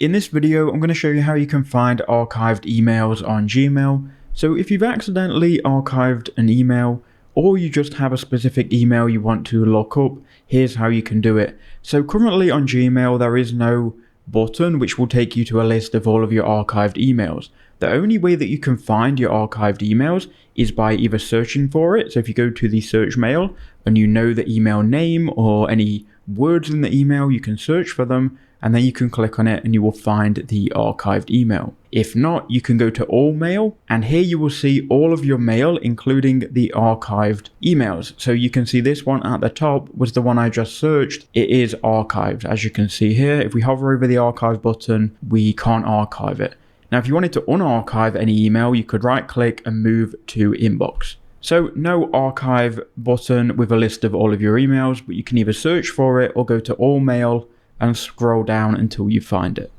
In this video, I'm going to show you how you can find archived emails on Gmail. So if you've accidentally archived an email, or you just have a specific email you want to look up, here's how you can do it. So currently on Gmail, there is no button which will take you to a list of all of your archived emails. The only way that you can find your archived emails is by either searching for it. So if you go to the search mail and you know the email name or any words in the email, you can search for them and then you can click on it and you will find the archived email. If not, you can go to all mail and here you will see all of your mail, including the archived emails. So you can see this one at the top was the one I just searched. It is archived. As you can see here, if we hover over the archive button, we can't archive it. Now, if you wanted to unarchive any email, you could right click and move to inbox. So no archive button with a list of all of your emails, but you can either search for it or go to all mail and scroll down until you find it.